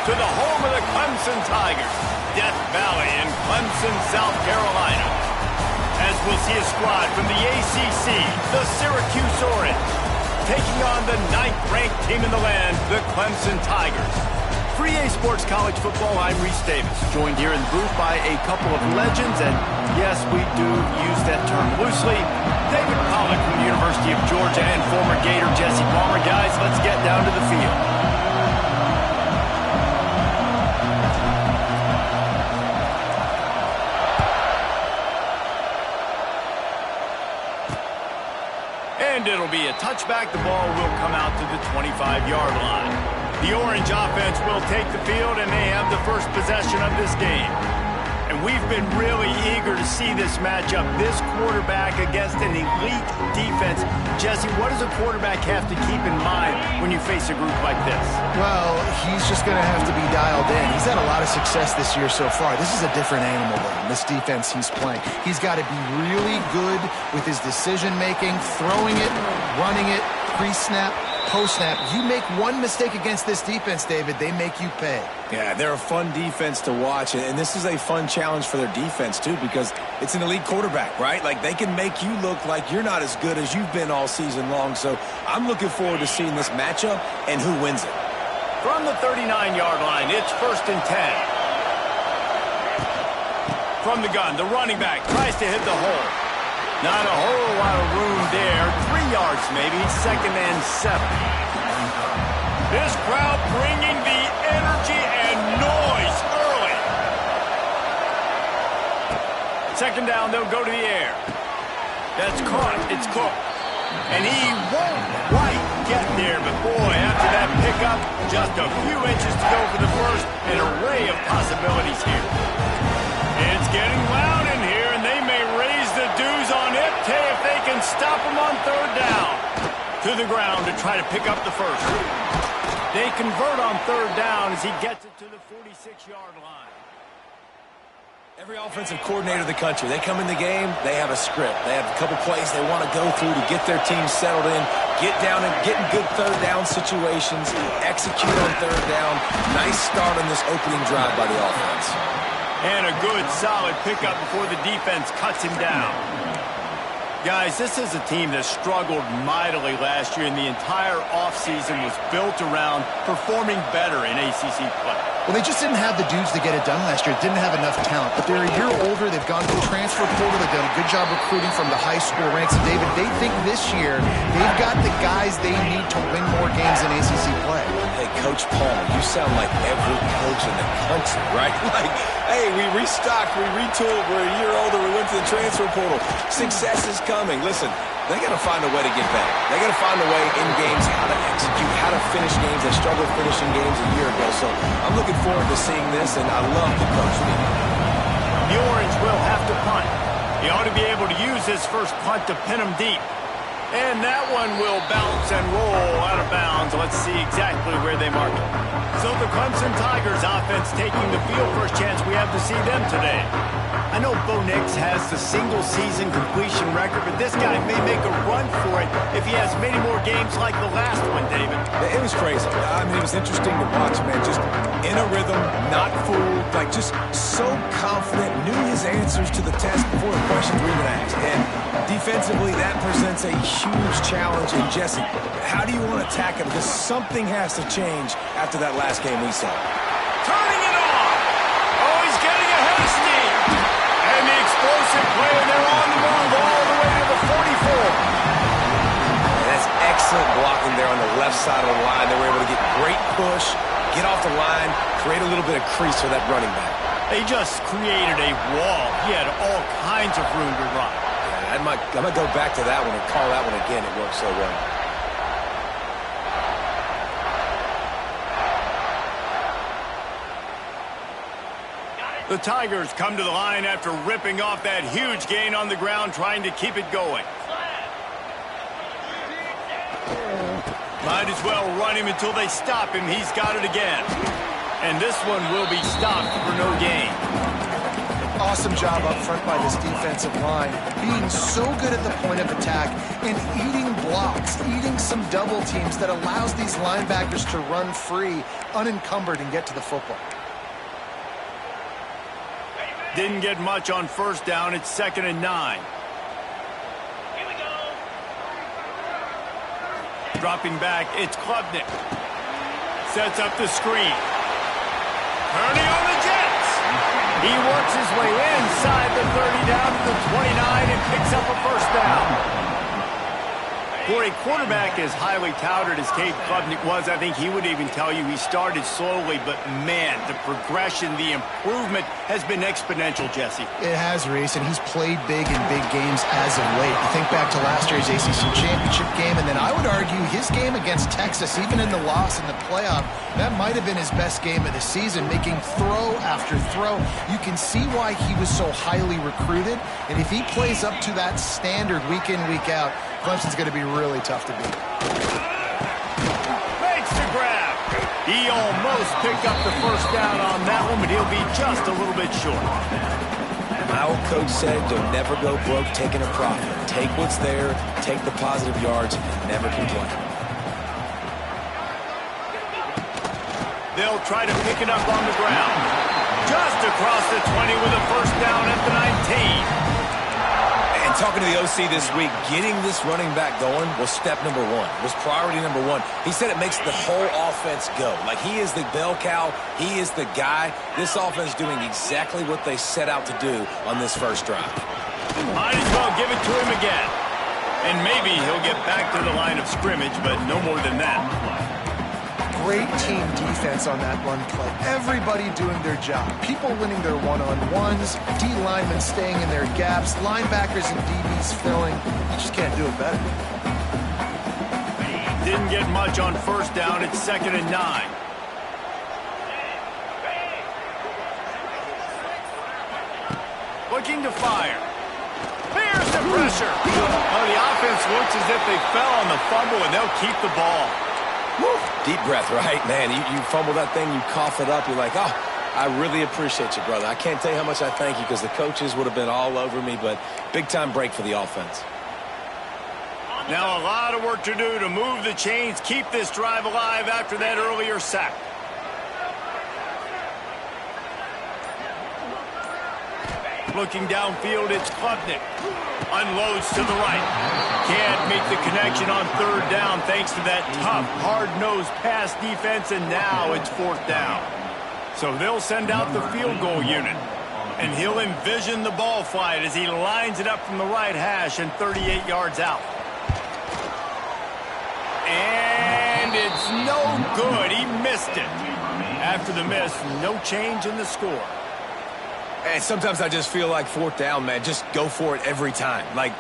to the home of the Clemson Tigers, Death Valley in Clemson, South Carolina. As we'll see a squad from the ACC, the Syracuse Orange, taking on the 9th-ranked team in the land, the Clemson Tigers. For EA Sports College Football, I'm Reese Davis, joined here in the booth by a couple of legends, and yes, we do use that term loosely. David Pollack from the University of Georgia and former Gator Jesse Palmer. Guys, let's get down to the field. And it'll be a touchback. The ball will come out to the 25-yard line. The Orange offense will take the field, and they have the first possession of this game. And we've been really eager to see this matchup, this quarterback against an elite defense. Jesse, what does a quarterback have to keep in mind when you face a group like this? Well, he's just going to have to be dialed in. He's had a lot of success this year so far. This is a different animal than this defense he's playing. He's got to be really good with his decision-making, throwing it, running it, pre-snap, post-snap. You make one mistake against this defense, David, they make you pay. Yeah, they're a fun defense to watch, and this is a fun challenge for their defense, too, because it's an elite quarterback, right? Like, they can make you look like you're not as good as you've been all season long, so I'm looking forward to seeing this matchup and who wins it. From the 39-yard line, it's 1st and 10. From the gun, the running back tries to hit the hole. Not a whole lot of room there. 3 yards maybe. 2nd and 7. This crowd bringing the energy and noise early. 2nd down, they'll go to the air. That's caught. It's Cook. And he won't quite get there. But boy, after that pickup, just a few inches to go for the first. An array of possibilities here. It's getting loud in here, and they may raise the dues on Ipte if they can stop him on 3rd down. To the ground to try to pick up the first. They convert on 3rd down as he gets it to the 46-yard line. Every offensive coordinator in the country, they come in the game, they have a script. They have a couple plays they want to go through to get their team settled in, get down and get in good 3rd down situations, execute on 3rd down. Nice start on this opening drive by the offense. And a good, solid pickup before the defense cuts him down. Guys, this is a team that struggled mightily last year, and the entire offseason was built around performing better in ACC play. Well, they just didn't have the dudes to get it done last year. Didn't have enough talent. But they're a year older. They've gone to the transfer portal. They've done a good job recruiting from the high school ranks. And, David, they think this year they've got the guys they need to win more games in ACC play. Hey, Coach Palmer, you sound like every coach in the country, right? Like, hey, we restocked, we retooled, we're a year older, we went to the transfer portal. Success is coming. Listen, they got to find a way to get better. They got to find a way in games how to execute, how to finish games. They struggled finishing games a year ago. So I'm looking forward to seeing this, and I love the coach meeting. The Orange will have to punt. He ought to be able to use his first punt to pin him deep. And that one will bounce and roll out of bounds. Let's see exactly where they mark it. So the Clemson Tigers offense taking the field. First chance we have to see them today. I know Bo Nix has the single-season completion record, but this guy may make a run for it if he has many more games like the last one, David. It was crazy. I mean, it was interesting to watch, man. Just in a rhythm, not fooled, like just so confident, knew his answers to the test before the questions were even asked. And defensively, that presents a huge challenge. And Jesse, how do you want to attack him? Because something has to change after that last game we saw. Turning it on. Oh, he's getting ahead of steam. And the explosive play, and they're on the move all the way to the 44. That's excellent blocking there on the left side of the line. They were able to get great push, get off the line, create a little bit of crease for that running back. They just created a wall. He had all kinds of room to run. Yeah, I might go back to that one and call that one again. It worked so well. The Tigers come to the line after ripping off that huge gain on the ground, trying to keep it going. Might as well run him until they stop him. He's got it again. And this one will be stopped for no gain. Awesome job up front by this defensive line, being so good at the point of attack and eating blocks, eating some double teams that allows these linebackers to run free, unencumbered, and get to the football. Didn't get much on first down. It's 2nd and 9. Dropping back, it's Klubnik. Sets up the screen. Purdy on the Jets. He works his way inside the 30 down to the 29 and picks up a first down. For a quarterback as highly touted as Cade Klubnik was, I think he would even tell you he started slowly, but man, the progression, the improvement has been exponential, Jesse. It has, Reese, and he's played big in big games as of late. You think back to last year's ACC championship game, and then I would argue his game against Texas, even in the loss in the playoff, that might have been his best game of the season, making throw after throw. You can see why he was so highly recruited, and if he plays up to that standard week in, week out, Clemson's going to be really tough to beat. Makes the grab. He almost picked up the first down on that one, but he'll be just a little bit short. My old coach said, don't never go broke taking a profit. Take what's there, take the positive yards, and never complain. They'll try to pick it up on the ground. Just across the 20 with a first down at the 19. And talking to the OC this week, getting this running back going was step number one, was priority number one. He said it makes the whole offense go. Like, he is the bell cow. He is the guy. This offense doing exactly what they set out to do on this first drive. Might as well give it to him again. And maybe he'll get back to the line of scrimmage, but no more than that. Great team defense on that run play. Everybody doing their job. People winning their one-on-ones, D linemen staying in their gaps, linebackers and DBs filling. You just can't do it better. Didn't get much on first down. It's 2nd and 9. Looking to fire. Here's the pressure. Oh, the offense looks as if they fell on the fumble, and they'll keep the ball. Woo. Deep breath, right, man? You fumble that thing, you cough it up, you're like, oh, I really appreciate you, brother. I can't tell you how much I thank you because the coaches would have been all over me, but big-time break for the offense. Now a lot of work to do to move the chains, keep this drive alive after that earlier sack. Looking downfield, it's Klubnik. Unloads to the right. Can't make the connection on third down thanks to that tough, hard-nosed pass defense, and now it's 4th down. So they'll send out the field goal unit, and he'll envision the ball flight as he lines it up from the right hash and 38 yards out. And it's no good. He missed it. After the miss, no change in the score. And sometimes I just feel like 4th down, man, just go for it every time. Like,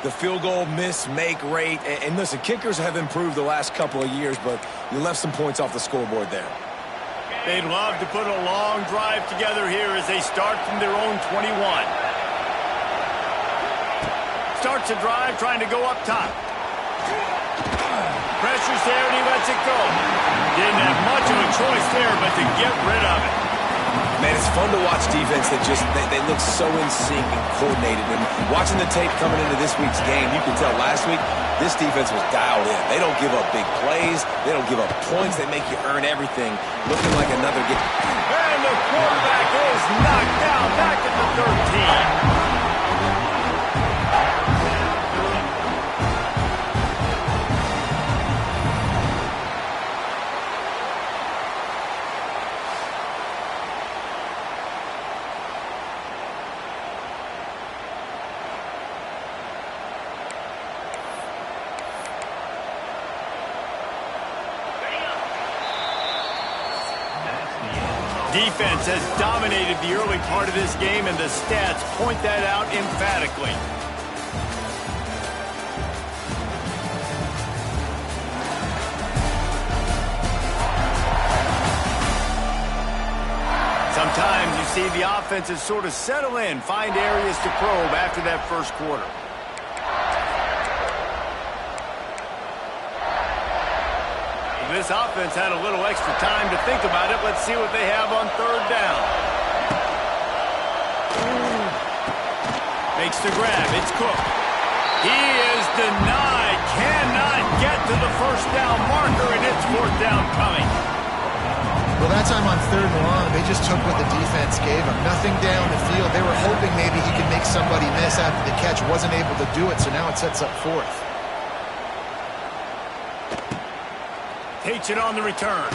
the field goal miss-make rate. And listen, kickers have improved the last couple of years, but you left some points off the scoreboard there. They'd love to put a long drive together here as they start from their own 21. Starts a drive trying to go up top. Pressure's there and he lets it go. Didn't have much of a choice there but to get rid of it. Man, it's fun to watch defense that just, they look so in sync and coordinated. And watching the tape coming into this week's game, you can tell last week, this defense was dialed in. They don't give up big plays. They don't give up points. They make you earn everything. Looking like another game. And the quarterback is knocked down back at the 13. Defense has dominated the early part of this game, and the stats point that out emphatically. Sometimes you see the offenses sort of settle in, find areas to probe after that first quarter. This offense had a little extra time to think about it. Let's see what they have on third down. Makes the grab. It's Cook. He is denied. Cannot get to the first down marker, and it's fourth down coming. Well, that time on 3rd and long, they just took what the defense gave them. Nothing down the field. They were hoping maybe he could make somebody miss after the catch. Wasn't able to do it, so now it sets up 4th. Takes it on the return.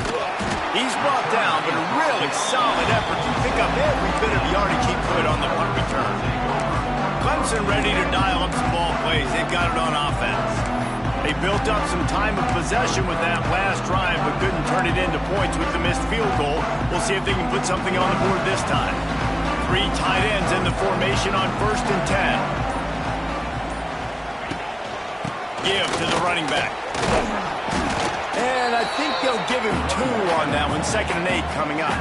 He's brought down, but a really solid effort to pick up every bit of yardage he could on the punt return. Clemson ready to dial up some ball plays. They've got it on offense. They built up some time of possession with that last drive, but couldn't turn it into points with the missed field goal. We'll see if they can put something on the board this time. 3 tight ends in the formation on 1st and 10. Give to the running back. And I think they'll give him 2 on that one. 2nd and 8 coming up.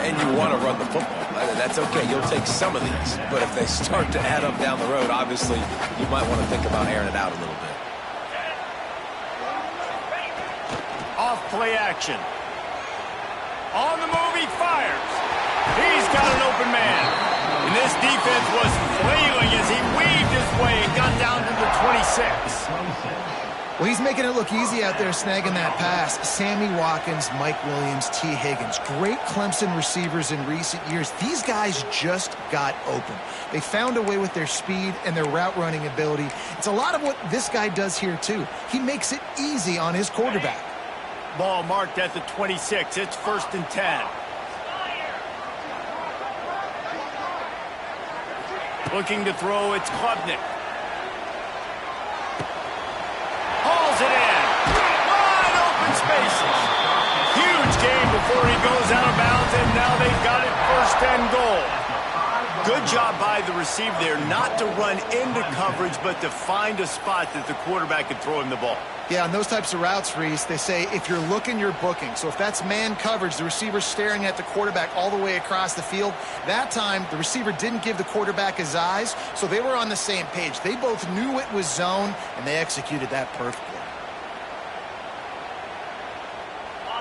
And you want to run the football. That's okay. You'll take some of these. But if they start to add up down the road, obviously, you might want to think about airing it out a little bit. Off play action. On the move, he fires. He's got an open man. And this defense was flailing as he weaved his way and got down to the 26. Well, he's making it look easy out there snagging that pass. Sammy Watkins, Mike Williams, T. Higgins. Great Clemson receivers in recent years. These guys just got open. They found a way with their speed and their route running ability. It's a lot of what this guy does here, too. He makes it easy on his quarterback. Ball marked at the 26. It's 1st and 10. Looking to throw, it's Klubnik. Hauls it in. Wide open spaces. Huge game before he goes out of bounds, and now they've got it 1st and goal. Good job by the receiver there, not to run into coverage, but to find a spot that the quarterback could throw him the ball. Yeah, on those types of routes, Reese, they say if you're looking, you're booking. So if that's man coverage, the receiver's staring at the quarterback all the way across the field. That time, the receiver didn't give the quarterback his eyes, so they were on the same page. They both knew it was zone, and they executed that perfectly.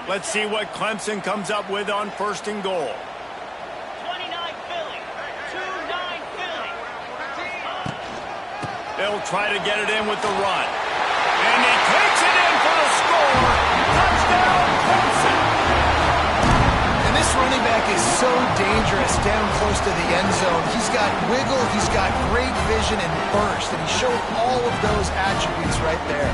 Let's see what Clemson comes up with on 1st and goal. 29 Philly. 29 Philly. They'll try to get it in with the run. And he takes it in for the score. Touchdown, Clemson. And this running back is so dangerous down close to the end zone. He's got wiggle, he's got great vision and burst, and he showed all of those attributes right there.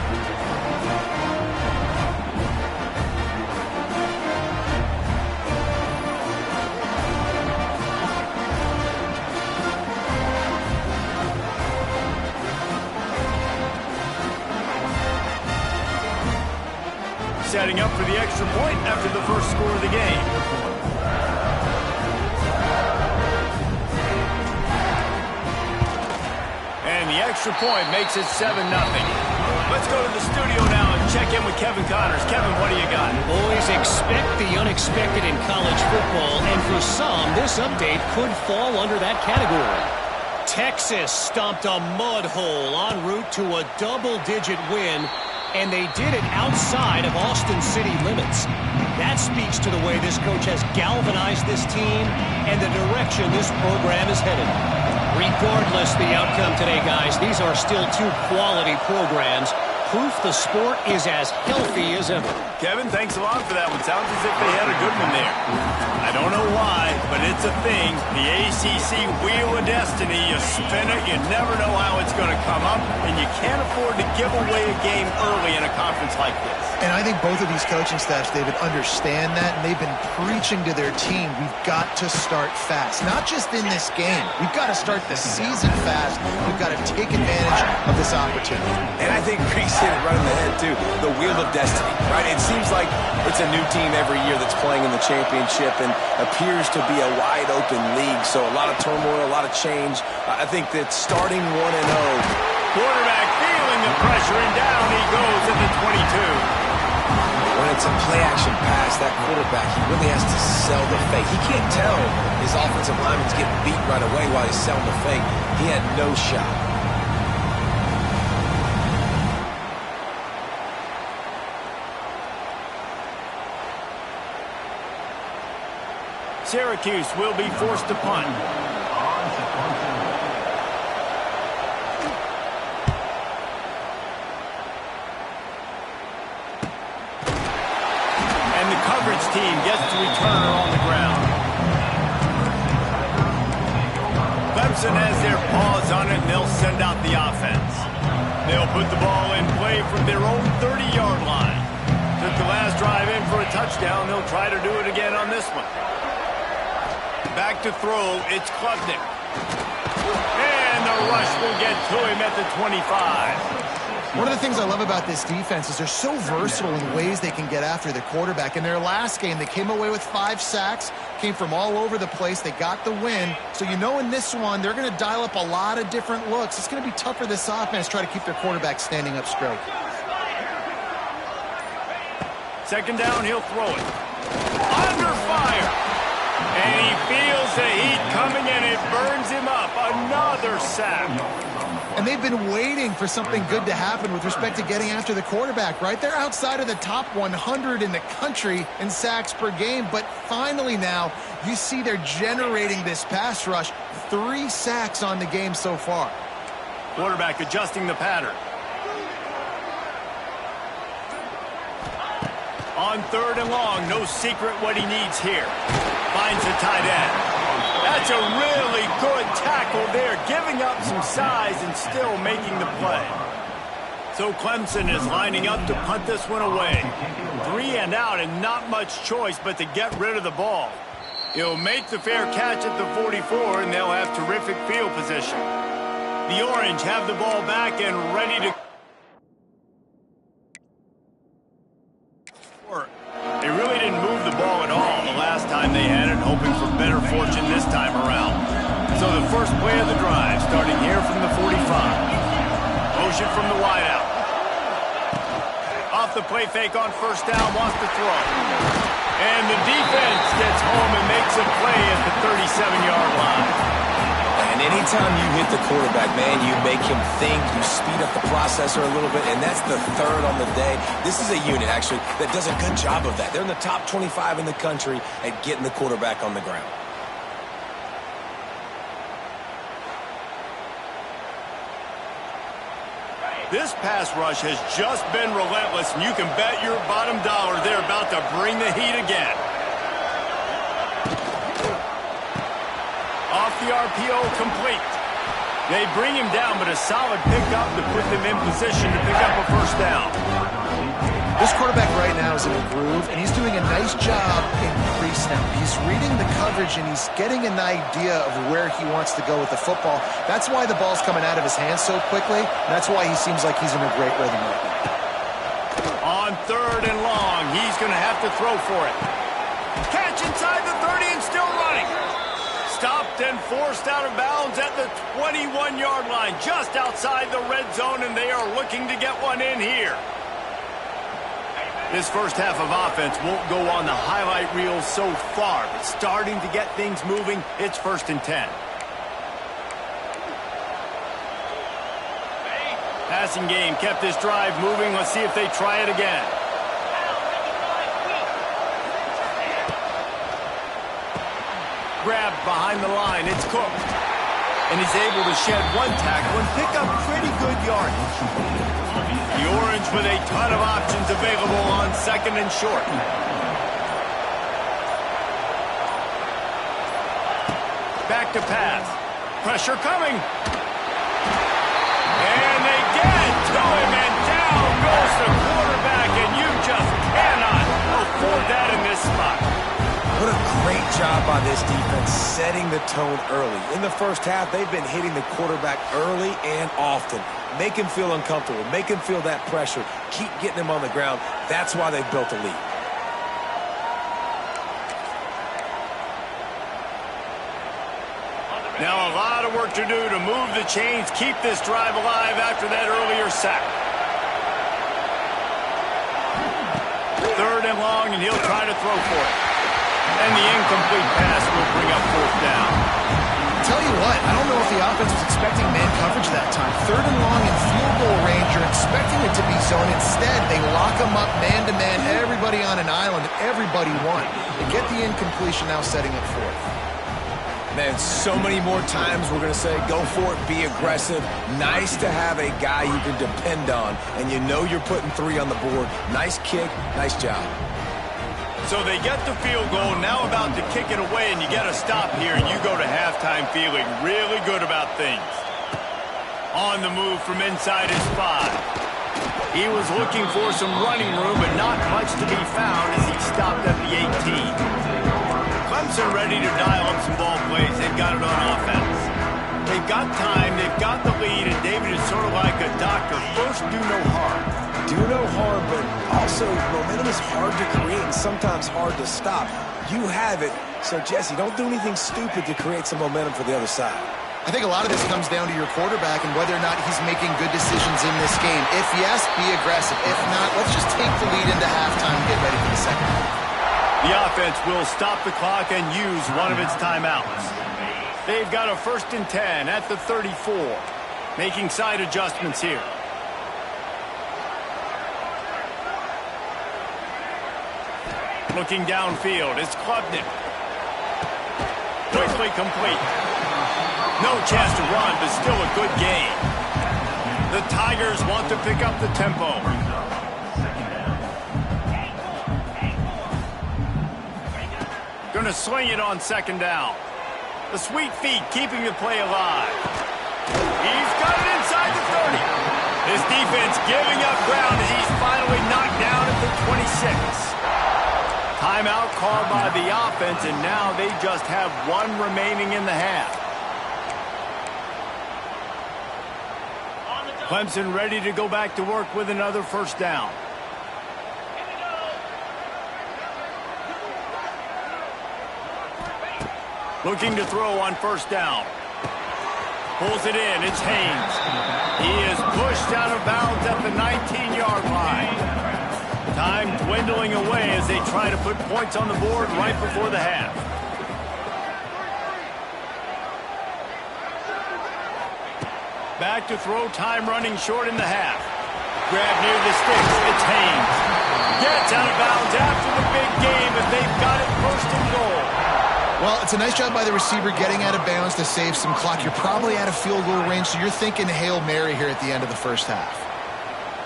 Setting up for the extra point after the first score of the game. And the extra point makes it 7-0. Let's go to the studio now and check in with Kevin Connors. Kevin, what do you got? Boys, expect the unexpected in college football, and for some, this update could fall under that category. Texas stomped a mud hole en route to a double-digit win, and they did it outside of Austin city limits. That speaks to the way this coach has galvanized this team and the direction this program is headed. Regardless the outcome today, guys, these are still 2 quality programs. Proof the sport is as healthy as ever. Kevin, thanks a lot for that one. Sounds as if they had a good one there. I don't know why, but it's a thing. The ACC Wheel of Destiny, you spin it, you never know how it's going to come up, and you can't afford to give away a game early in a conference like this. And I think both of these coaching staffs, David, understand that, and they've been preaching to their team, we've got to start fast. Not just in this game. We've got to start the season fast. We've got to take advantage of this opportunity. And I think Reese hit it right on the head, too. The Wheel of Destiny, right? It seems like it's a new team every year that's playing in the championship and appears to be a wide-open league. So a lot of turmoil, a lot of change. I think that starting 1-0. Quarterback feeling the pressure, and down he goes at the 22. When it's a play-action pass, that quarterback, he really has to sell the fake. He can't tell his offensive lineman's getting beat right away while he's selling the fake. He had no shot. Syracuse will be forced to punt. And the coverage team gets to return on the ground. Clemson has their paws on it, and they'll send out the offense. They'll put the ball in play from their own 30-yard line. Took the last drive in for a touchdown. They'll try to do it again on this one. Back to throw, it's Klubnik. And the rush will get to him at the 25. One of the things I love about this defense is they're so versatile in ways they can get after the quarterback. In their last game, they came away with 5 sacks, came from all over the place. They got the win. So you know in this one, they're going to dial up a lot of different looks. It's going to be tough for this offense to try to keep their quarterback standing up straight. Second down, he'll throw it. Under fire. And he feels the heat coming, and it burns him up. Another sack. And they've been waiting for something good to happen with respect to getting after the quarterback, right? They're outside of the top 100 in the country in sacks per game, but finally now you see they're generating this pass rush. 3 sacks on the game so far. Quarterback adjusting the pattern. On 3rd and long, no secret what he needs here. Finds the tight end. That's a really good tackle there, giving up some size and still making the play. So Clemson is lining up to punt this one away. 3 and out and not much choice but to get rid of the ball. He'll make the fair catch at the 44, and they'll have terrific field position. The Orange have the ball back and ready to... They really didn't move the ball at all the last time they had it, hoping for better fortune this time around. So the first play of the drive, starting here from the 45. Motion from the wideout. Off the play fake on first down, wants to throw. And the defense gets home and makes a play at the 37-yard line. And anytime you hit the quarterback, man, you make him think, you speed up the processor a little bit, and that's the 3rd on the day. This is a unit, actually, that does a good job of that. They're in the top 25 in the country at getting the quarterback on the ground. This pass rush has just been relentless, and you can bet your bottom dollar they're about to bring the heat again. Off the RPO, complete. They bring him down, but a solid pickup to put them in position to pick up a first down. This quarterback right now is in a groove, and he's doing a nice job in pre-snap. He's reading the coverage, and he's getting an idea of where he wants to go with the football. That's why the ball's coming out of his hands so quickly, and that's why he seems like he's in a great rhythm right now. On 3rd and long, he's going to have to throw for it. Catch inside the 30 and still running. Stopped and forced out of bounds at the 21-yard line, just outside the red zone, and they are looking to get one in here. This first half of offense won't go on the highlight reel so far, but starting to get things moving, it's 1st and 10. Passing game kept this drive moving. Let's see if they try it again. Grabbed behind the line, it's Cook. And he's able to shed 1 tackle and pick up pretty good yardage. The Orange with a ton of options available on 2nd and short. Back to pass. Pressure coming. And they get it to him, and down goes the quarterback, and you just cannot afford that in this spot. What a great job by this defense setting the tone early. In the first half, they've been hitting the quarterback early and often. Make him feel uncomfortable. Make him feel that pressure. Keep getting him on the ground. That's why they've built a lead. Now a lot of work to do to move the chains, keep this drive alive after that earlier sack. 3rd and long, and he'll try to throw for it. And the incomplete pass will bring up 4th down. Tell you what, I don't know if the offense was expecting man coverage that time. 3rd and long in field goal range, you're expecting it to be zone. Instead, they lock him up man-to-man, everybody on an island, everybody won. They get the incompletion, now setting up fourth. Man, so many more times we're going to say, go for it, be aggressive. Nice to have a guy you can depend on, and you know you're putting 3 on the board. Nice kick, nice job. So they get the field goal, now about to kick it away, and you get a stop here, and you go to halftime feeling really good about things. On the move from inside his 5. He was looking for some running room, but not much to be found as he stopped at the 18. Clemson ready to dial up some ball plays. They've got it on offense. They've got time, they've got the lead, and David is sort of like a doctor. First, do no harm. Do no harm, but also momentum is hard to create and sometimes hard to stop. You have it, so Jesse, don't do anything stupid to create some momentum for the other side. I think a lot of this comes down to your quarterback and whether or not he's making good decisions in this game. If yes, be aggressive. If not, let's just take the lead into halftime and get ready for the second half. The offense will stop the clock and use one of its timeouts. They've got a 1st and 10 at the 34. Making side adjustments here. Looking downfield, it's Klubnik. Quickly complete. No chance to run, but still a good game. The Tigers want to pick up the tempo. Going to swing it on 2nd down. The sweet feet keeping the play alive. He's got it inside the 30. His defense giving up ground as he's finally knocked down at the 26. Timeout called by the offense, and now they just have 1 remaining in the half. Clemson ready to go back to work with another 1st down. Looking to throw on 1st down. Pulls it in. It's Haynes. He is pushed out of bounds at the 19-yard line. Time dwindling away as they try to put points on the board right before the half. Back to throw, time running short in the half. Grab near the sticks. It's Haynes. Gets out of bounds after the big game, but they've got it 1st and goal. Well, it's a nice job by the receiver getting out of bounds to save some clock. You're probably out of field goal range, so you're thinking Hail Mary here at the end of the 1st half.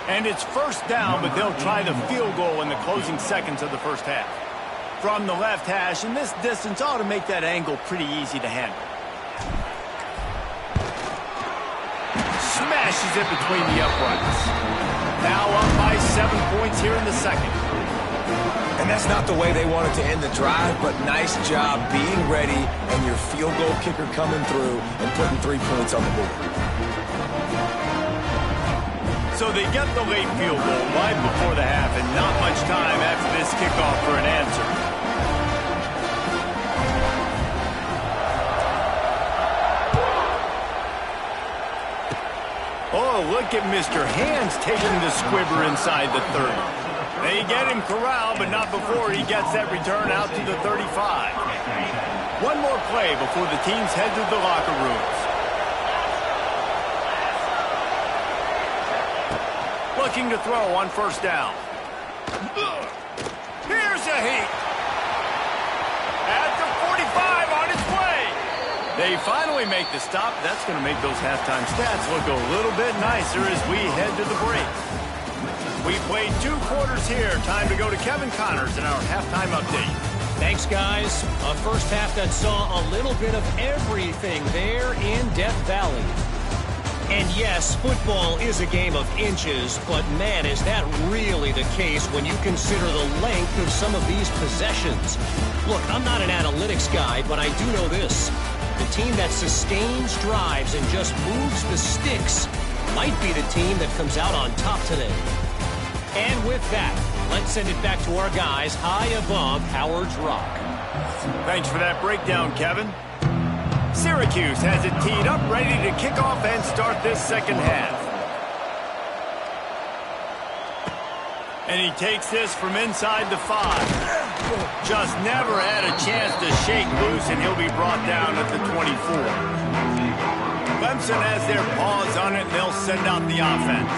And it's 1st down, but they'll try the field goal in the closing seconds of the 1st half. From the left hash, and this distance ought to make that angle pretty easy to handle. Smashes it between the uprights. Now up by 7 points here in the 2nd. And that's not the way they wanted to end the drive, but nice job being ready and your field goal kicker coming through and putting 3 points on the board. So they get the late field goal right before the half, and not much time after this kickoff for an answer. Oh, look at Mr. Hands taking the squibber inside the 30. They get him corralled, but not before he gets that return out to the 35. One more play before the teams head to the locker rooms. Looking to throw on 1st down. Here's a heat. At the 45 on its way. They finally make the stop. That's going to make those halftime stats look a little bit nicer as we head to the break. We played 2 quarters here. Time to go to Kevin Connors in our halftime update. Thanks, guys. A 1st half that saw a little bit of everything there in Death Valley. And yes, football is a game of inches, but man, is that really the case when you consider the length of some of these possessions. Look, I'm not an analytics guy, but I do know this. The team that sustains drives and just moves the sticks might be the team that comes out on top today. And with that, let's send it back to our guys high above Howard's Rock. Thanks for that breakdown, Kevin. Syracuse has it teed up, ready to kick off and start this 2nd half. And he takes this from inside the 5. Just never had a chance to shake loose, and he'll be brought down at the 24. Clemson has their paws on it, and they'll send out the offense.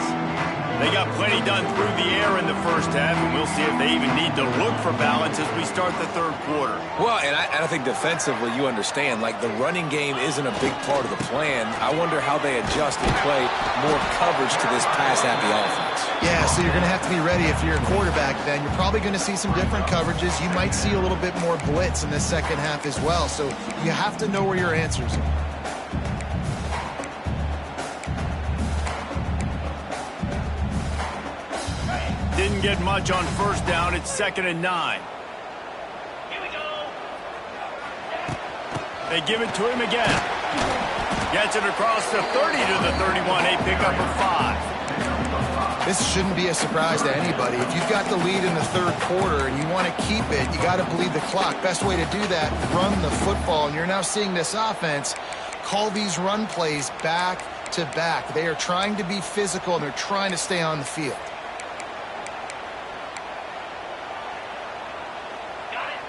They got plenty done through the air in the first half, and we'll see if they even need to look for balance as we start the third quarter. Well, and I think defensively, you understand, like the running game isn't a big part of the plan. I wonder how they adjust and play more coverage to this pass-happy offense. Yeah, so you're going to have to be ready if you're a quarterback then. You're probably going to see some different coverages. You might see a little bit more blitz in the second half as well. So you have to know where your answers are. Didn't get much on first down. It's 2nd and 9. Here we go. They give it to him again. Gets it across the 30 to the 31. A pickup of 5. This shouldn't be a surprise to anybody. If you've got the lead in the third quarter and you want to keep it, you got to bleed the clock. Best way to do that, run the football. And you're now seeing this offense call these run plays back to back. They are trying to be physical and they're trying to stay on the field.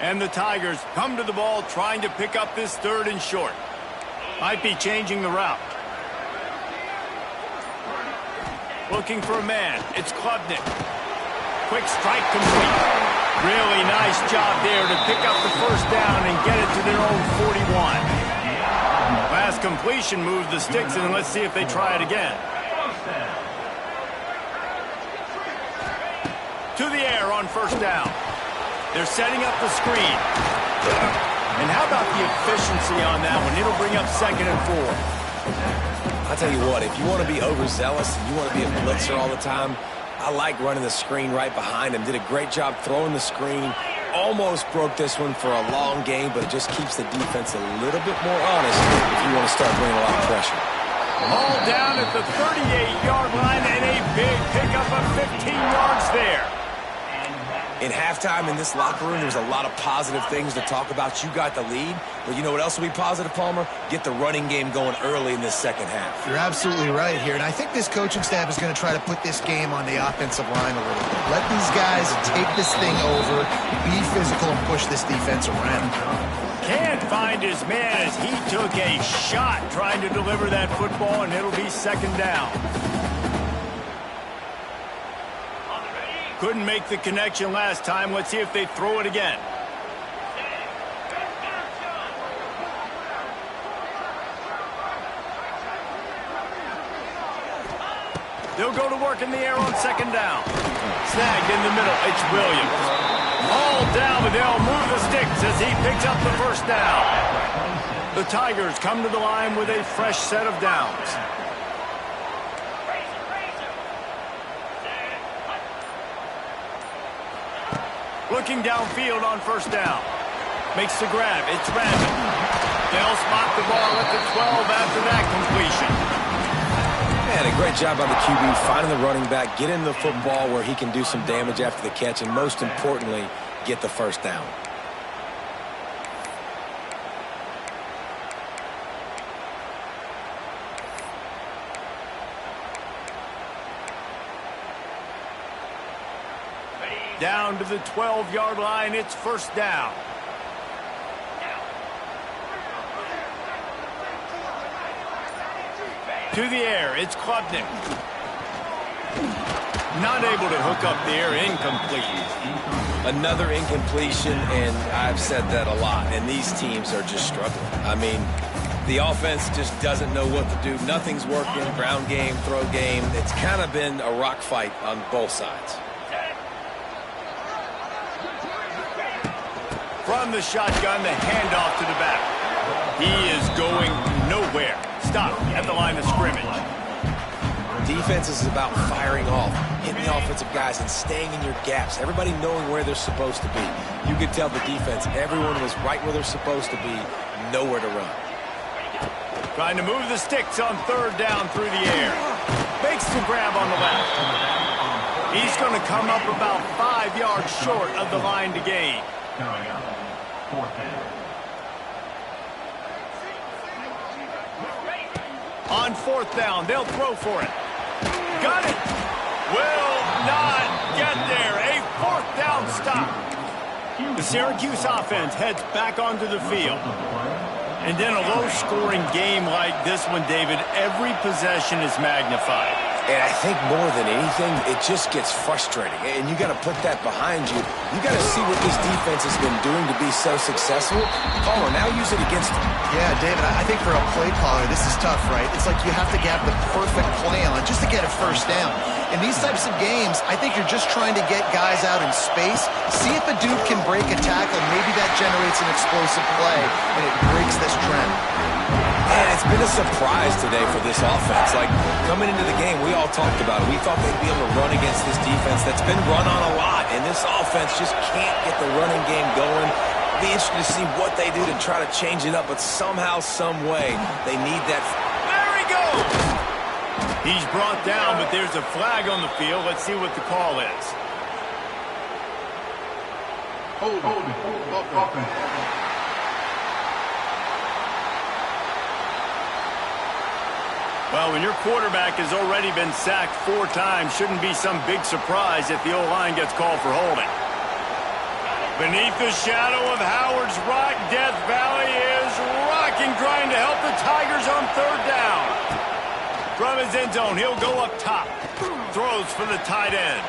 And the Tigers come to the ball trying to pick up this 3rd and short. Might be changing the route. Looking for a man. It's Klubnik. Quick strike complete. Really nice job there to pick up the first down and get it to their own 41. Last completion moved the sticks, and let's see if they try it again. To the air on first down. They're setting up the screen. And how about the efficiency on that one? It'll bring up 2nd and 4. I'll tell you what, if you want to be overzealous and you want to be a blitzer all the time, I like running the screen right behind him. Did a great job throwing the screen. Almost broke this one for a long game, but it just keeps the defense a little bit more honest if you want to start bringing a lot of pressure. All down at the 38-yard line and a big pickup of 15 yards there. In halftime in this locker room, there's a lot of positive things to talk about. You got the lead, but you know what else will be positive, Palmer? Get the running game going early in this second half. You're absolutely right here, and I think this coaching staff is going to try to put this game on the offensive line a little bit. Let these guys take this thing over, be physical, and push this defense around. Can't find his man as he took a shot trying to deliver that football, and it'll be 2nd down. Couldn't make the connection last time. Let's see if they throw it again. They'll go to work in the air on 2nd down. Snagged in the middle. It's Williams. All down, but they'll move the sticks as he picks up the first down. The Tigers come to the line with a fresh set of downs. Looking downfield on first down. Makes the grab. It's Randall. They'll spot the ball at the 12 after that completion. Man, a great job by the QB finding the running back, getting the football where he can do some damage after the catch, and most importantly, get the first down. Down to the 12-yard line, it's first down. To the air, it's Klubnik. Not able to hook up the air, incomplete. Another incompletion, and I've said that a lot, and these teams are just struggling. I mean, the offense just doesn't know what to do. Nothing's working, ground game, throw game. It's kind of been a rock fight on both sides. From the shotgun, the handoff to the back. He is going nowhere. Stop at the line of scrimmage. Defense is about firing off, hitting the offensive guys, and staying in your gaps. Everybody knowing where they're supposed to be. You could tell the defense, everyone was right where they're supposed to be, nowhere to run. Trying to move the sticks on 3rd down through the air. Makes the grab on the left. He's going to come up about 5 yards short of the line to gain. On 4th down, they'll throw for it. Got it. Will not get there. A 4th down stop. The Syracuse offense heads back onto the field. And then a low-scoring game like this one, David, every possession is magnified. And I think more than anything, it just gets frustrating. And you got to put that behind you. You got to see what this defense has been doing to be so successful. Palmer, now use it against them. Yeah, David, I think for a play caller, this is tough, right? It's like you have to have the perfect play on just to get a first down. In these types of games, I think you're just trying to get guys out in space, see if a dude can break a tackle. Maybe that generates an explosive play, and it breaks this trend. And it's been a surprise today for this offense. Like, coming into the game, we all talked about it. We thought they'd be able to run against this defense that's been run on a lot, and this offense just can't get the running game going. Be interested to see what they do to try to change it up, but somehow, some way, they need that. There he goes! He's brought down, but there's a flag on the field. Let's see what the call is. Well, when your quarterback has already been sacked 4 times, shouldn't be some big surprise if the O-line gets called for holding. Beneath the shadow of Howard's Rock, Death Valley is rocking, trying to help the Tigers on 3rd down. From his end zone, he'll go up top. Throws for the tight end.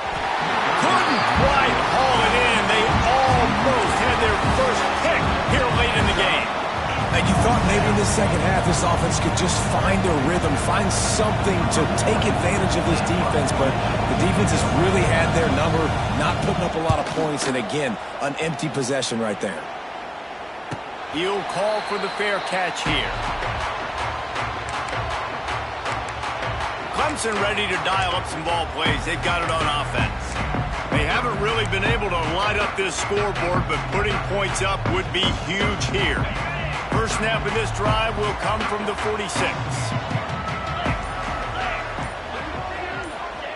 Couldn't quite haul it in. They almost had their first pick here late in the game. And you thought maybe in the second half this offense could just find a rhythm, find something to take advantage of this defense, but the defense has really had their number, not putting up a lot of points, and again, an empty possession right there. He'll call for the fair catch here. Clemson ready to dial up some ball plays. They've got it on offense. They haven't really been able to light up this scoreboard, but putting points up would be huge here. First snap of this drive will come from the 46.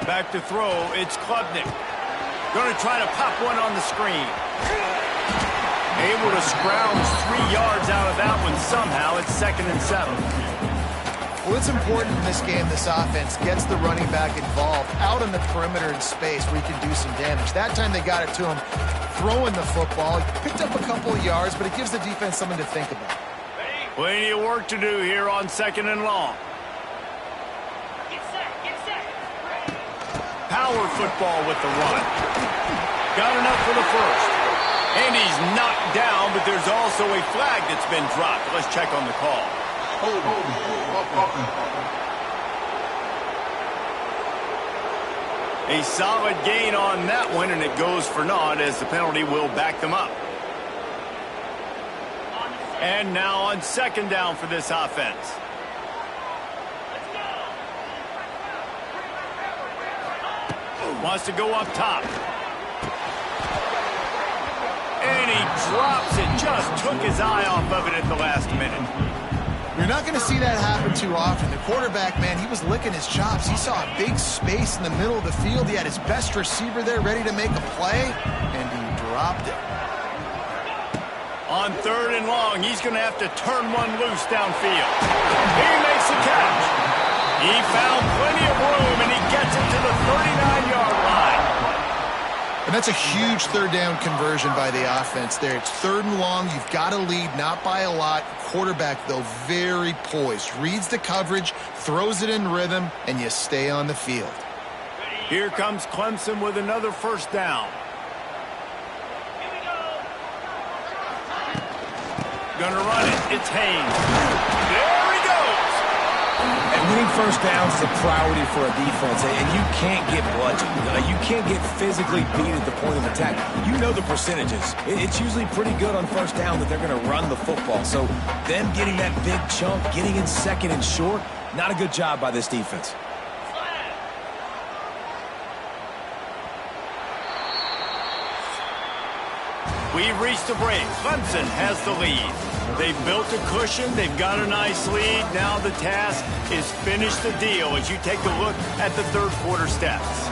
Back to throw, it's Klubnik. Going to try to pop one on the screen. Able to scrounge 3 yards out of that one somehow. It's 2nd and 7. Well, it's important in this game this offense gets the running back involved out on the perimeter in space where he can do some damage. That time they got it to him throwing the football. He picked up a couple of yards, but it gives the defense something to think about. Plenty of work to do here on 2nd and long. Get set. Power football with the run. Got enough for the first. And he's knocked down, but there's also a flag that's been dropped. Let's check on the call. A solid gain on that one, and it goes for naught as the penalty will back them up. And now on 2nd down for this offense. Wants to go up top. And he drops it. Just took his eye off of it at the last minute. You're not going to see that happen too often. The quarterback, man, he was licking his chops. He saw a big space in the middle of the field. He had his best receiver there ready to make a play, and he dropped it. On 3rd and long, he's going to have to turn one loose downfield. He makes the catch. He found plenty of room, and he gets it to the 39-yard line. And that's a huge 3rd down conversion by the offense there. It's 3rd and long. You've got to lead, not by a lot. Quarterback, though, very poised. Reads the coverage, throws it in rhythm, and you stay on the field. Here comes Clemson with another 1st down. Gonna run it. It's Haynes. There he goes. And winning 1st downs is a priority for a defense, and you can't get bludgeoned. You can't get physically beat at the point of attack. You know the percentages. It's usually pretty good on 1st down that they're going to run the football. So them getting that big chunk, getting in 2nd and short, not a good job by this defense. We've reached a break. Clemson has the lead. They've built a cushion. They've got a nice lead. Now the task is finish the deal as you take a look at the 3rd quarter stats.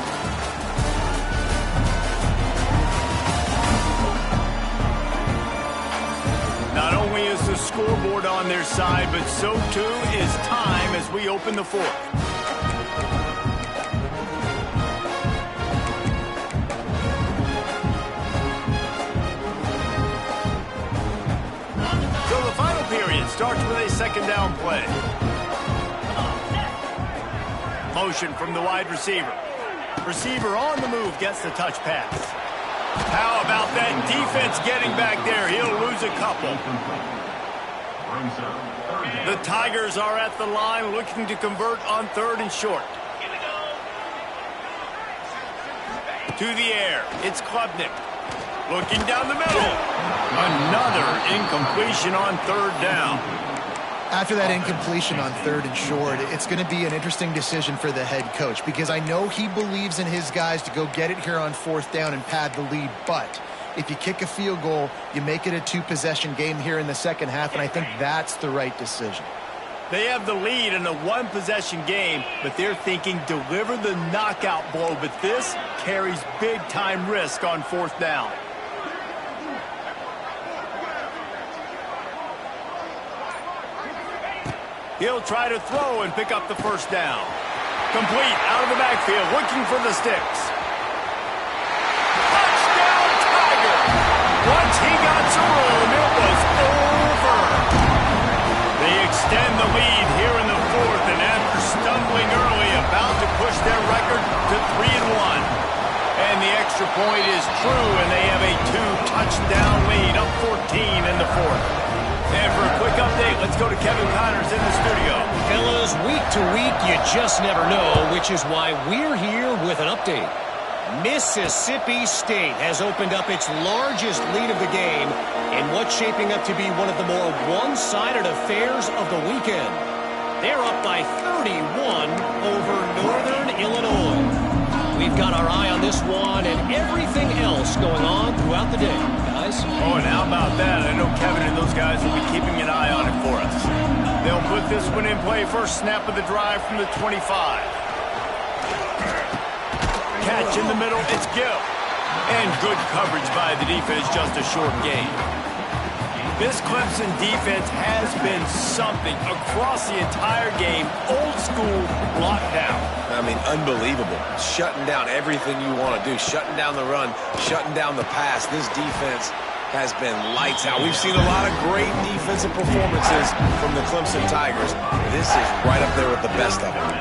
Not only is the scoreboard on their side, but so too is time as we open the 4th. Starts with a 2nd down play. Motion from the wide receiver. Receiver on the move gets the touch pass. How about that defense getting back there? He'll lose a couple. The Tigers are at the line looking to convert on 3rd and short. To the air. It's Klubnik. Looking down the middle. Another incompletion on 3rd down. After that incompletion on 3rd and short, it's going to be an interesting decision for the head coach because I know he believes in his guys to go get it here on 4th down and pad the lead, but if you kick a field goal, you make it a 2-possession game here in the second half, and I think that's the right decision. They have the lead in a 1-possession game, but they're thinking deliver the knockout blow, but this carries big-time risk on 4th down. He'll try to throw and pick up the 1st down. Complete out of the backfield, looking for the sticks. Touchdown, Tiger! Once he got to room, it was over. They extend the lead here in the 4th, and after stumbling early, about to push their record to 3-1. And the extra point is true, and they have a 2-touchdown lead, up 14 in the 4th. And for a quick update, let's go to Kevin Connors in the studio. Fellas, week to week, you just never know, which is why we're here with an update. Mississippi State has opened up its largest lead of the game in what's shaping up to be one of the more one-sided affairs of the weekend. They're up by 31 over Northern Illinois. We've got our eye on this one and everything else going on throughout the day, guys. Oh, and how about that? I know Kevin and those guys will be keeping an eye on it for us. They'll put this one in play. First snap of the drive from the 25. Catch in the middle, it's Gill. And good coverage by the defense, just a short gain. This Clemson defense has been something across the entire game. Old school lockdown. I mean, unbelievable. Shutting down everything you want to do. Shutting down the run, shutting down the pass. This defense has been lights out. We've seen a lot of great defensive performances from the Clemson Tigers. This is right up there with the best of them.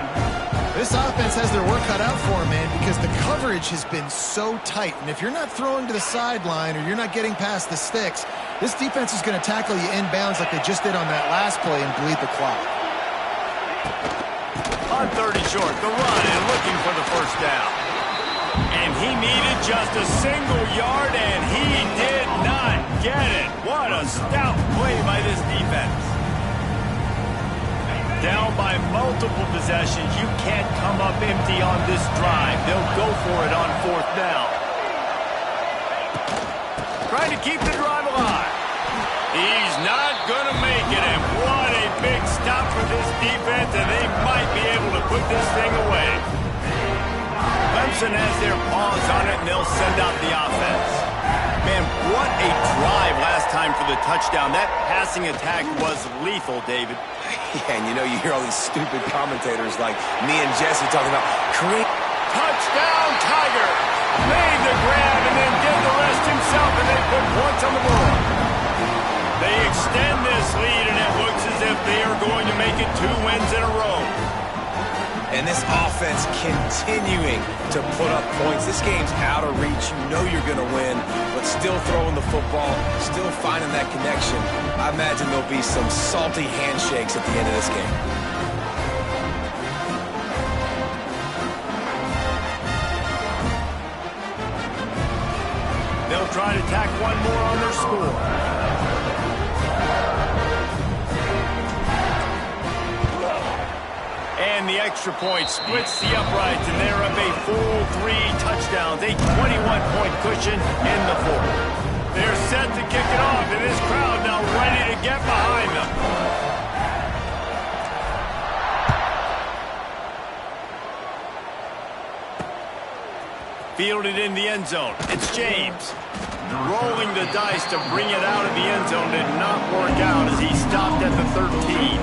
This offense has their work cut out for them, man, because the coverage has been so tight. And if you're not throwing to the sideline or you're not getting past the sticks, this defense is going to tackle you inbounds like they just did on that last play and bleed the clock. On 30 short, the run and looking for the 1st down. And he needed just a single yard, and he did not get it. What a stout play by this defense. Down by multiple possessions, you can't come up empty on this drive. They'll go for it on 4th down. Trying to keep the drive alive. He's not going to make it, and what a big stop for this defense, and they might be able to put this thing away. Clemson has their paws on it, and they'll send out the offense. Man, what a drive last time for the touchdown. That passing attack was lethal, David. Yeah, and you know, you hear all these stupid commentators like me and Jesse talking about create. Touchdown, Tiger! Made the grab and then did the rest himself, and they put points on the board. They extend this lead, and it looks as if they are going to make it 2 wins in a row. And this offense continuing to put up points. This game's out of reach. You know you're going to win, but still throwing the football, still finding that connection. I imagine there'll be some salty handshakes at the end of this game. They'll try to tack one more on their score. And the extra point splits the uprights, and they're up a full 3 touchdowns, a 21-point cushion in the 4th. They're set to kick it off, and this crowd now ready to get behind them. Fielded in the end zone. It's James. Rolling the dice to bring it out of the end zone did not work out as he stopped at the 13.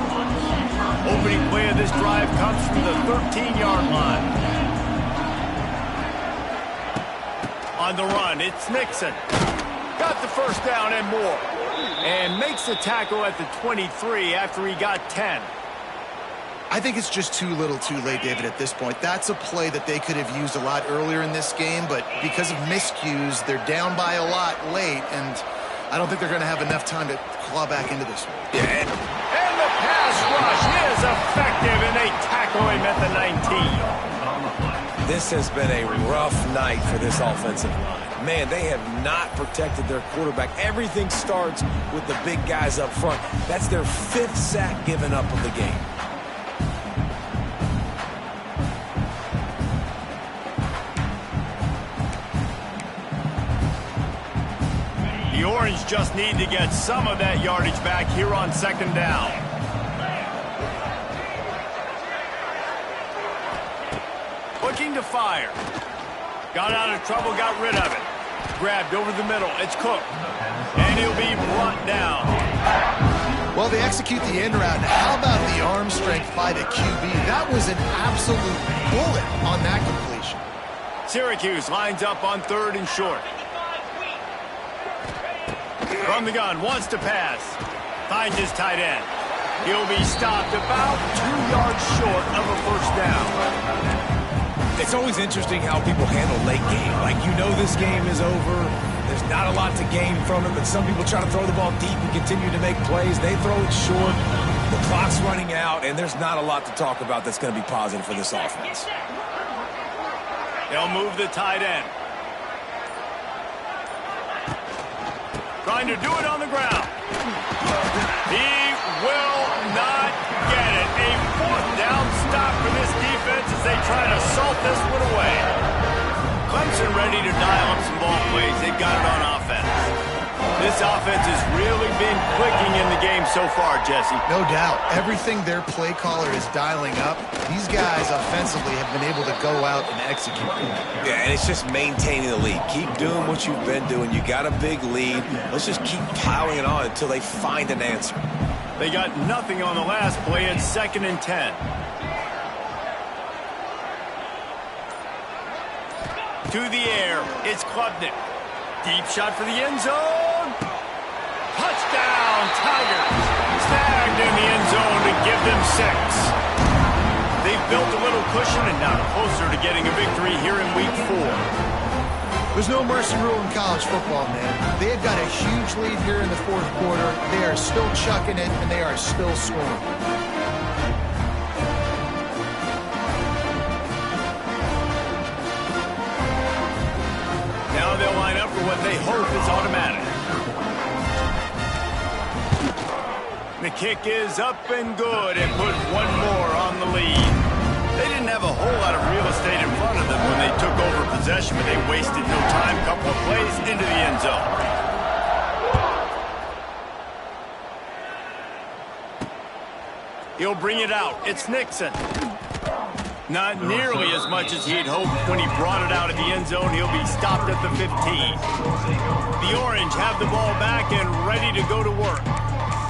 Opening play of this drive comes from the 13-yard line. On the run, it's Nixon. Got the 1st down and more. And makes the tackle at the 23 after he got 10. I think it's just too little too late, David, at this point. That's a play that they could have used a lot earlier in this game, but because of miscues, they're down by a lot late, and I don't think they're going to have enough time to claw back into this one. Yeah. And the pass rush is effective, and they tackle him at the 19. This has been a rough night for this offensive line. Man, they have not protected their quarterback. Everything starts with the big guys up front. That's their 5th sack given up of the game. The Orange just need to get some of that yardage back here on 2nd down. Looking to fire. Got out of trouble, got rid of it. Grabbed over the middle. It's Cook. And he'll be brought down. Well, they execute the end route. How about the arm strength by the QB? That was an absolute bullet on that completion. Syracuse lines up on 3rd and short. From the gun, wants to pass. Finds his tight end. He'll be stopped about 2 yards short of a 1st down. It's always interesting how people handle late game. Like, you know this game is over. There's not a lot to gain from it, but some people try to throw the ball deep and continue to make plays. They throw it short. The clock's running out, and there's not a lot to talk about that's going to be positive for this offense. They'll move the tight end. Trying to do it on the ground. He will not get it. A 4th down stop for this defense as they try to salt this one away. Clemson ready to dial up some ball plays. They've got it on offense. This offense has really been clicking in the game so far, Jesse. No doubt. Everything their play caller is dialing up, these guys offensively have been able to go out and execute. Yeah, and it's just maintaining the lead. Keep doing what you've been doing. You got a big lead. Let's just keep piling it on until they find an answer. They got nothing on the last play. It's 2nd and 10. To the air. It's Klubnik. Deep shot for the end zone. Touchdown, Tigers. Snagged in the end zone to give them 6. They've built a little cushion and now closer to getting a victory here in week 4. There's no mercy rule in college football, man. They've got a huge lead here in the 4th quarter. They are still chucking it, and they are still scoring. Now they'll line up for what they hope is automatic. The kick is up and good and put one more on the lead. They didn't have a whole lot of real estate in front of them when they took over possession, but they wasted no time. Couple of plays into the end zone. He'll bring it out. It's Nixon. Not nearly as much as he'd hoped when he brought it out at the end zone. He'll be stopped at the 15. The Orange have the ball back and ready to go to work.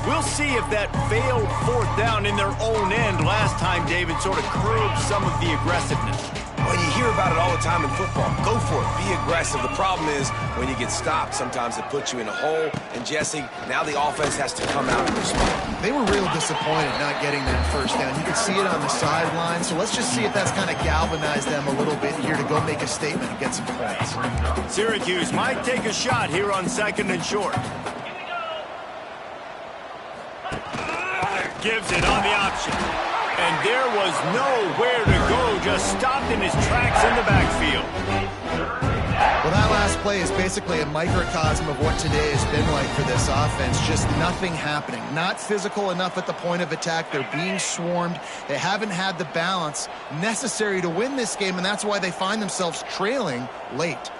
We'll see if that failed 4th down in their own end last time, David, sort of curbed some of the aggressiveness. Well, you hear about it all the time in football. Go for it. Be aggressive. The problem is when you get stopped, sometimes it puts you in a hole. And, Jesse, now the offense has to come out and respond. They were real disappointed not getting that 1st down. You could see it on the sideline. So let's just see if that's kind of galvanized them a little bit here to go make a statement and get some points. Syracuse might take a shot here on 2nd and short. Gives it on the option. And there was nowhere to go, just stopped in his tracks in the backfield. Well, that last play is basically a microcosm of what today has been like for this offense. Just nothing happening. Not physical enough at the point of attack. They're being swarmed. They haven't had the balance necessary to win this game, and that's why they find themselves trailing late.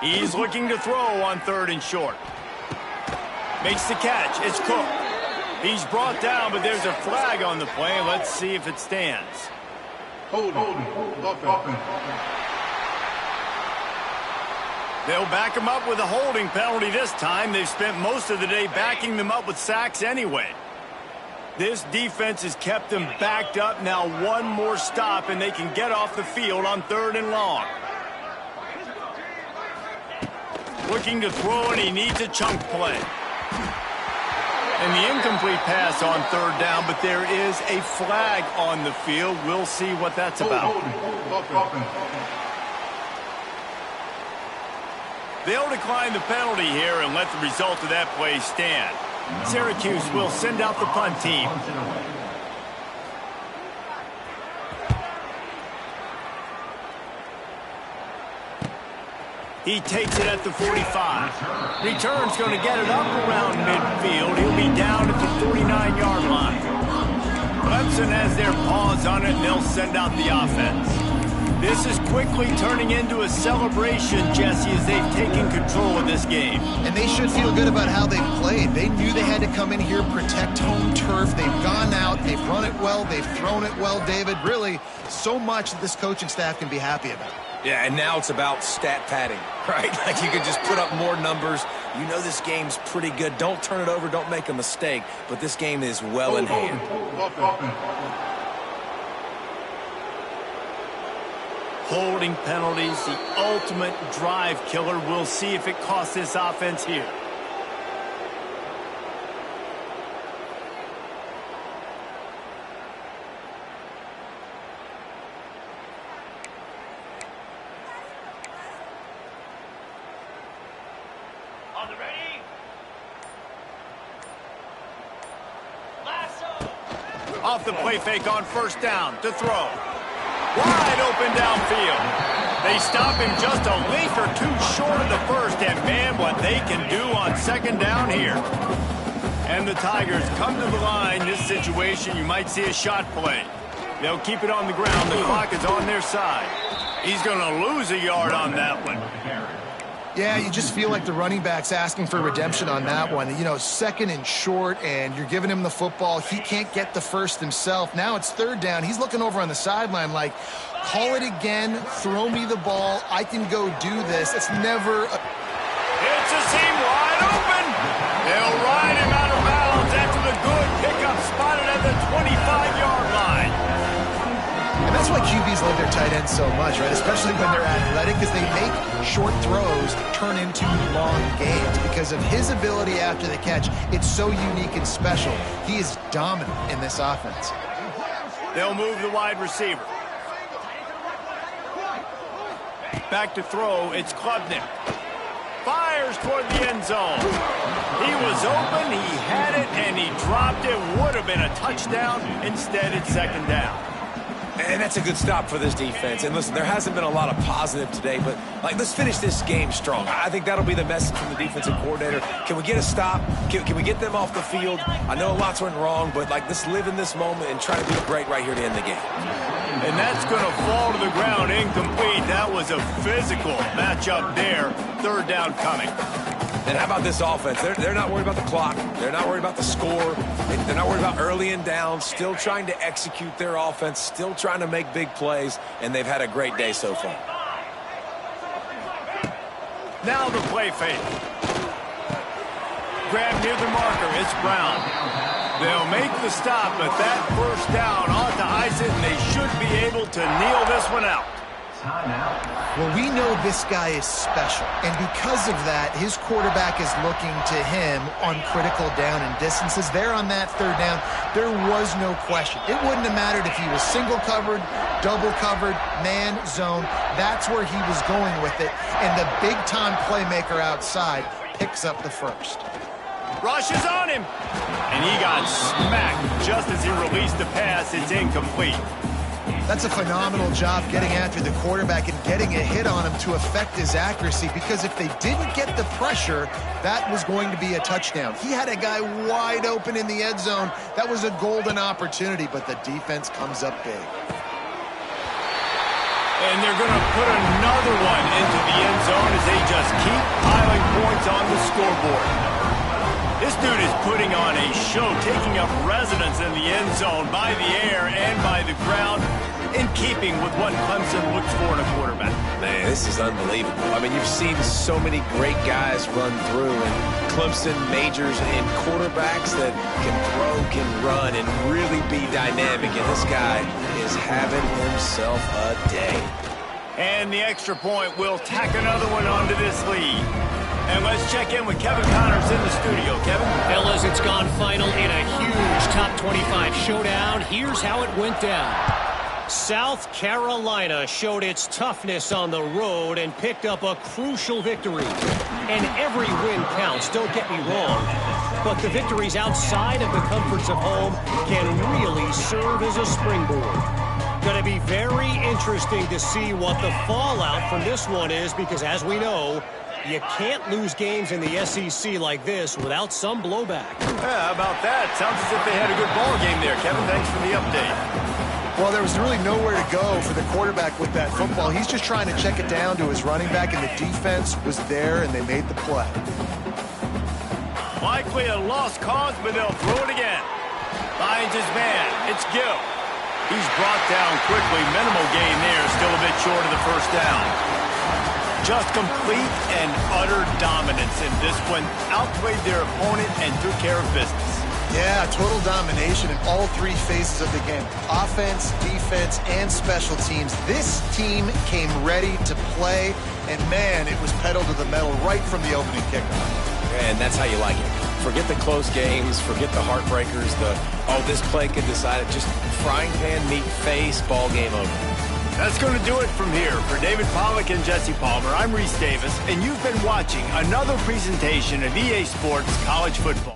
He's looking to throw on 3rd and short. Makes the catch. It's Cook. He's brought down, but there's a flag on the play. Let's see if it stands. Hold on. They'll back him up with a holding penalty this time. They've spent most of the day backing them up with sacks anyway. This defense has kept them backed up. Now one more stop, and they can get off the field on 3rd and long. Looking to throw, and he needs a chunk play. And the incomplete pass on third down, but there is a flag on the field. We'll see what that's about. Offense. They'll decline the penalty here and let the result of that play stand. Syracuse will send out the punt team. He takes it at the 45. Return's going to get it up around midfield. He'll be down at the 49-yard line. Clemson has their paws on it, and they'll send out the offense. This is quickly turning into a celebration, Jesse, as they've taken control of this game. And they should feel good about how they've played. They knew they had to come in here, protect home turf. They've gone out, they've run it well, they've thrown it well, David. Really, so much that this coaching staff can be happy about. Yeah, and now it's about stat padding, right? Like you can just put up more numbers. You know this game's pretty good. Don't turn it over. Don't make a mistake. But this game is well in hand. Holding penalties, the ultimate drive killer. We'll see if it costs this offense here. On the ready. Lasso. Off the play fake on first down to throw. Wide open downfield. They stop him just a length or two short of the first, and man, what they can do on second down here. And the Tigers come to the line. This situation, you might see a shot play. They'll keep it on the ground. The clock is on their side. He's going to lose a yard on that one. Yeah, you just feel like the running back's asking for redemption on that one. You know, second and short, and you're giving him the football. He can't get the first himself. Now it's third down. He's looking over on the sideline like, call it again, throw me the ball, I can go do this. It's never... It's a seam wide open. They'll ride him out of bounds after the good pickup spotted at the 25-yard line. And that's why QBs love their tight ends so much, right? Especially when they're athletic, because they make short throws turn into long games. Because of his ability after the catch, it's so unique and special. He is dominant in this offense. They'll move the wide receiver. Back to throw, it's Klubnik. Fires toward the end zone. He was open, he had it, and he dropped it. Would have been a touchdown. Instead, it's second down. And that's a good stop for this defense. And listen, there hasn't been a lot of positive today, but like, let's finish this game strong. I think that'll be the message from the defensive coordinator. Can we get a stop? Can we get them off the field? I know lots went wrong, but like, let's live in this moment and try to do it great right here to end the game. And that's going to fall to the ground incomplete. That was a physical matchup there. Third down coming. And how about this offense? They're not worried about the clock. They're not worried about the score. They're not worried about early and down. Still trying to execute their offense. Still trying to make big plays. And they've had a great day so far. Now the play fake. Grab near the marker. It's Brown. They'll make the stop, but that first down ought to ice it, and they should be able to kneel this one out. Well, we know this guy is special, and because of that, his quarterback is looking to him on critical down and distances. There on that third down, there was no question. It wouldn't have mattered if he was single covered, double covered, man, zone. That's where he was going with it, and the big-time playmaker outside picks up the first. Rushes on him, and he got smacked just as he released the pass. It's incomplete. That's a phenomenal job getting after the quarterback and getting a hit on him to affect his accuracy, because if they didn't get the pressure, that was going to be a touchdown. He had a guy wide open in the end zone. That was a golden opportunity, but the defense comes up big. And they're going to put another one into the end zone as they just keep piling points on the scoreboard. This dude is putting on a show, taking up residence in the end zone by the air and by the ground, in keeping with what Clemson looks for in a quarterback. Man, this is unbelievable. I mean, you've seen so many great guys run through, and Clemson majors in quarterbacks that can throw, can run, and really be dynamic. And this guy is having himself a day. And the extra point will tack another one onto this lead. And let's check in with Kevin Connors in the studio. Kevin? Fellas, it's gone final in a huge top 25 showdown. Here's how it went down. South Carolina showed its toughness on the road and picked up a crucial victory. And every win counts, don't get me wrong. But the victories outside of the comforts of home can really serve as a springboard. Going to be very interesting to see what the fallout from this one is, because as we know, you can't lose games in the SEC like this without some blowback. Yeah, how about that? Sounds as if they had a good ball game there, Kevin. Thanks for the update. Well, there was really nowhere to go for the quarterback with that football. He's just trying to check it down to his running back, and the defense was there, and they made the play. Likely a lost cause, but they'll throw it again. Finds his man. It's Gill. He's brought down quickly. Minimal gain there. Still a bit short of the first down. Just complete and utter dominance in this one. Outplayed their opponent and took care of business. Yeah, total domination in all three phases of the game. Offense, defense, and special teams. This team came ready to play, and man, it was pedal to the metal right from the opening kickoff. And that's how you like it. Forget the close games, forget the heartbreakers, this play could decide it. Just frying pan, meat face, ball game over. That's going to do it from here. For David Pollack and Jesse Palmer, I'm Reese Davis, and you've been watching another presentation of EA Sports College Football.